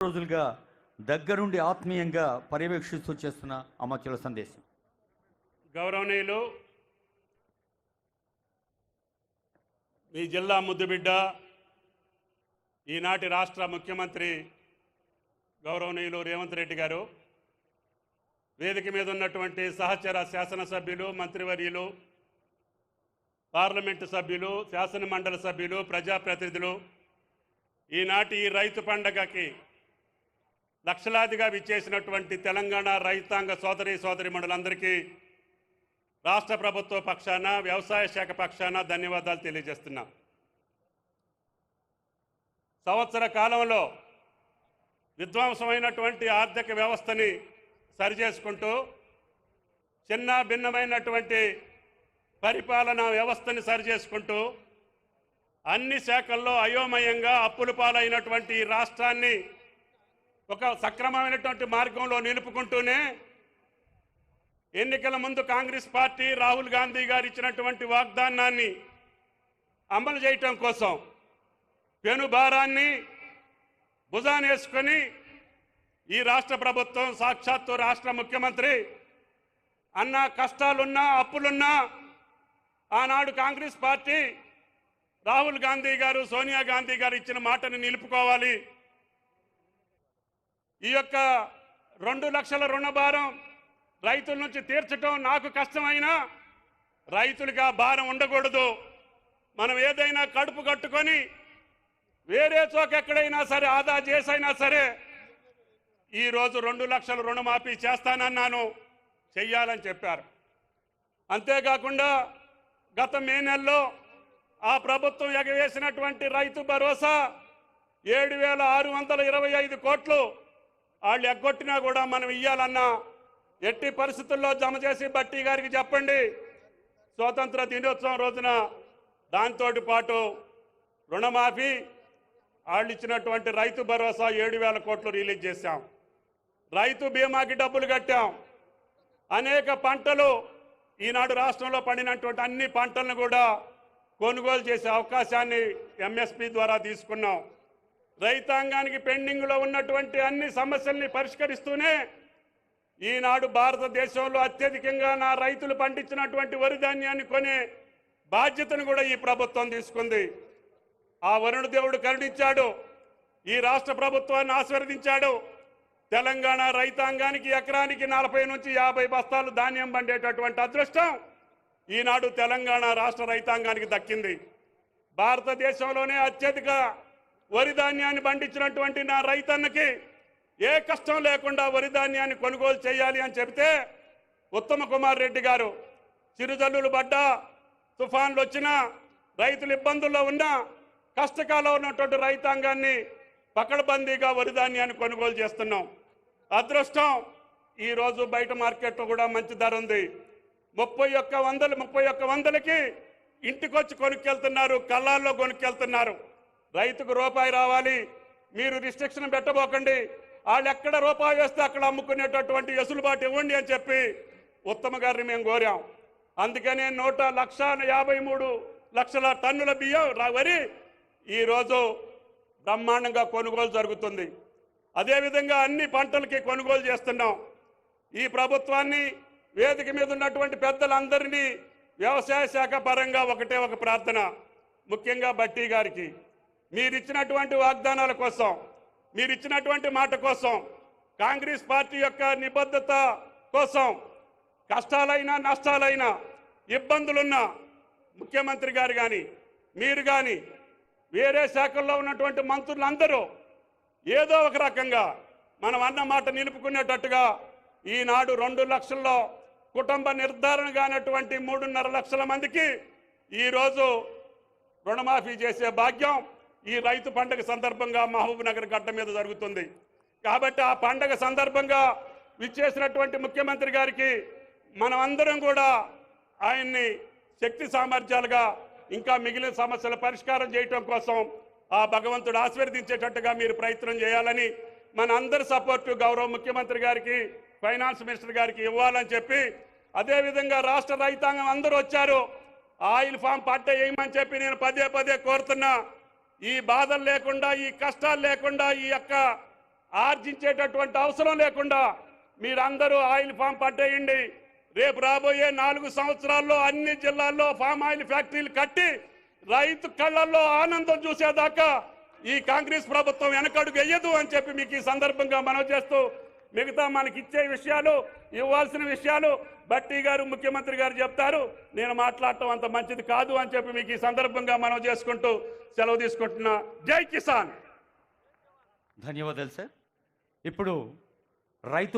రోజులుగా దగ్గరుండి ఆత్మీయంగా పర్యవేక్షిస్తూ చేస్తున్న అమాత్యుల సందేశం. గౌరవనీయులు మీ జిల్లా ముద్దుబిడ్డ ఈనాటి రాష్ట్ర ముఖ్యమంత్రి గౌరవనీయులు రేవంత్ రెడ్డి గారు, వేదిక మీద ఉన్నటువంటి సహచర శాసనసభ్యులు, మంత్రివర్యులు, పార్లమెంటు సభ్యులు, శాసనమండలి సభ్యులు, ప్రజాప్రతినిధులు, ఈనాటి ఈ రైతు పండగకి లక్షలాదిగా విచ్చేసినటువంటి తెలంగాణ రైతాంగ సోదరీమణులందరికీ రాష్ట్ర ప్రభుత్వ పక్షాన, వ్యవసాయ శాఖ పక్షాన ధన్యవాదాలు తెలియజేస్తున్నాం. సంవత్సర కాలంలో విధ్వంసమైనటువంటి ఆర్థిక వ్యవస్థని సరిచేసుకుంటూ చిన్న భిన్నమైనటువంటి పరిపాలనా వ్యవస్థని సరిచేసుకుంటూ అన్ని శాఖల్లో అయోమయంగా అప్పుల పాలైనటువంటి ఈ రాష్ట్రాన్ని ఒక సక్రమమైనటువంటి మార్గంలో నిలుపుకుంటూనే ఎన్నికల ముందు కాంగ్రెస్ పార్టీ రాహుల్ గాంధీ గారు ఇచ్చినటువంటి వాగ్దానాన్ని అమలు చేయటం కోసం పెనుభారాన్ని భుజానేసుకొని ఈ రాష్ట్ర ప్రభుత్వం, సాక్షాత్తు రాష్ట్ర ముఖ్యమంత్రి అన్న కష్టాలున్నా అప్పులున్నా ఆనాడు కాంగ్రెస్ పార్టీ రాహుల్ గాంధీ గారు, సోనియా గాంధీ గారు ఇచ్చిన మాటను నిలుపుకోవాలి. ఈ యొక్క 2 లక్షల రుణభారం రైతుల నుంచి తీర్చడం నాకు కష్టమైనా రైతులుగా భారం ఉండకూడదు. మనం ఏదైనా కడుపు కట్టుకొని వేరే చోక ఎక్కడైనా సరే ఆదా చేసైనా సరే ఈరోజు 2 లక్షల రుణమాఫీ చేస్తానన్నాను, చెయ్యాలని చెప్పారు. అంతేకాకుండా గత మే నెలలో ఆ ప్రభుత్వం ఎగవేసినటువంటి రైతు భరోసా 7,625 కోట్లు వాళ్ళు ఎగ్గొట్టినా కూడా మనం ఇయ్యాలన్నా ఎట్టి పరిస్థితుల్లో జమ చేసి బట్టి గారికి చెప్పండి. స్వాతంత్ర దినోత్సవం రోజున దాంతో పాటు రుణమాఫీ, వాళ్ళు ఇచ్చినటువంటి రైతు భరోసా 7,000 కోట్లు రిలీజ్ చేశాం. రైతు బీమాకి డబ్బులు కట్టాం. అనేక పంటలు ఈనాడు రాష్ట్రంలో పండినటువంటి అన్ని పంటలను కూడా కొనుగోలు చేసే అవకాశాన్ని ఎంఎస్పి ద్వారా తీసుకున్నాం. రైతాంగానికి పెండింగ్లో ఉన్నటువంటి అన్ని సమస్యల్ని పరిష్కరిస్తూనే ఈనాడు భారతదేశంలో అత్యధికంగా నా రైతులు పండించినటువంటి వరి ధాన్యాన్ని కొనే బాధ్యతను కూడా ఈ ప్రభుత్వం తీసుకుంది. ఆ వరుణ దేవుడు కరుణించాడు, ఈ రాష్ట్ర ప్రభుత్వాన్ని ఆశీర్వదించాడు. తెలంగాణ రైతాంగానికి ఎకరానికి 40 నుంచి 50 బస్తాలు ధాన్యం పండేటటువంటి అదృష్టం ఈనాడు తెలంగాణ రాష్ట్ర రైతాంగానికి దక్కింది. భారతదేశంలోనే అత్యధిక వరి ధాన్యాన్ని పండించినటువంటి నా రైతన్నకి ఏ కష్టం లేకుండా వరి ధాన్యాన్ని కొనుగోలు చేయాలి అని చెబితే ఉత్తమ కుమార్ రెడ్డి గారు చిరుజల్లులు పడ్డా, తుఫాన్లు వచ్చినా, రైతులు ఇబ్బందుల్లో ఉన్నా, కష్టకాలంలో ఉన్నటువంటి రైతాంగాన్ని పకడ్బందీగా వరి ధాన్యాన్ని కొనుగోలు చేస్తున్నాం. అదృష్టం ఈరోజు బయట మార్కెట్లో కూడా మంచి ధర ఉంది. 31,100కి ఇంటికొచ్చి కొనుక్కెళ్తున్నారు, కళ్ళాల్లో కొనుక్కెళ్తున్నారు. రైతుకు రూపాయి రావాలి, మీరు రిస్ట్రిక్షన్ పెట్టబోకండి, వాళ్ళు ఎక్కడ రూపాయి వేస్తే అక్కడ అమ్ముకునేటటువంటి వెసులుబాటు ఇవ్వండి అని చెప్పి ఉత్తమ గారిని మేము కోరాం. అందుకనే 1,53 లక్షల టన్నుల బియ్యం వరి ఈరోజు బ్రహ్మాండంగా కొనుగోలు జరుగుతుంది. అదేవిధంగా అన్ని పంటలకి కొనుగోలు చేస్తున్నాం. ఈ ప్రభుత్వాన్ని, వేదిక మీద ఉన్నటువంటి పెద్దలందరినీ వ్యవసాయ శాఖ పరంగా ఒకటే ఒక ప్రార్థన, ముఖ్యంగా బట్టి గారికి, మీరిచ్చినటువంటి వాగ్దానాల కోసం, మీరిచ్చినటువంటి మాట కోసం, కాంగ్రెస్ పార్టీ యొక్క నిబద్ధత కోసం కష్టాలైనా నష్టాలైనా ఇబ్బందులున్నా ముఖ్యమంత్రి గారు కానీ, మీరు కానీ, వేరే శాఖల్లో ఉన్నటువంటి మంత్రులందరూ ఏదో ఒక రకంగా మనం అన్న మాట నిలుపుకునేటట్టుగా ఈనాడు 2 లక్షల్లో కుటుంబ నిర్ధారణ కానటువంటి 3.5 లక్షల మందికి ఈరోజు రుణమాఫీ చేసే భాగ్యం ఈ రైతు పండుగ సందర్భంగా మహబూబ్ నగర్ గడ్డ మీద జరుగుతుంది. కాబట్టి ఆ పండుగ సందర్భంగా విచ్చేసినటువంటి ముఖ్యమంత్రి గారికి మనం అందరం కూడా ఆయన్ని శక్తి సామర్థ్యాలుగా ఇంకా మిగిలిన సమస్యల పరిష్కారం చేయటం కోసం ఆ భగవంతుడు ఆశీర్వదించేటట్టుగా మీరు ప్రయత్నం చేయాలని మన అందరి సపోర్టు గౌరవ ముఖ్యమంత్రి గారికి, ఫైనాన్స్ మినిస్టర్ గారికి ఇవ్వాలని చెప్పి, అదేవిధంగా రాష్ట్ర రైతాంగం అందరూ వచ్చారు, ఆయిల్ ఫామ్ పట్ట వేయమని చెప్పి నేను పదే కోరుతున్నా. ఈ బాధలు లేకుండా, ఈ కష్టాలు లేకుండా, ఈ యొక్క ఆర్జించేటటువంటి అవసరం లేకుండా మీరందరూ ఆయిల్ ఫామ్ పట్టేయండి. రేపు రాబోయే 4 సంవత్సరాల్లో అన్ని జిల్లాల్లో ఫామ్ ఆయిల్ ఫ్యాక్టరీలు కట్టి రైతు కళ్ళల్లో ఆనందం చూసేదాకా ఈ కాంగ్రెస్ ప్రభుత్వం వెనకడుగు వెయ్యదు అని చెప్పి మీకు ఈ సందర్భంగా మనవి చేస్తూ, మిగతా మనకి ఇచ్చే విషయాలు, ఇవ్వాల్సిన విషయాలు బట్టి గారు, ముఖ్యమంత్రి గారు చెప్తారు. నేను మాట్లాడటం అంత మంచిది కాదు అని చెప్పి మీకు ఈ సందర్భంగా మనవి చేసుకుంటూ సెలవు తీసుకుంటున్నా. జై కిసాన్. ధన్యవాదాలు సార్. ఇప్పుడు రైతు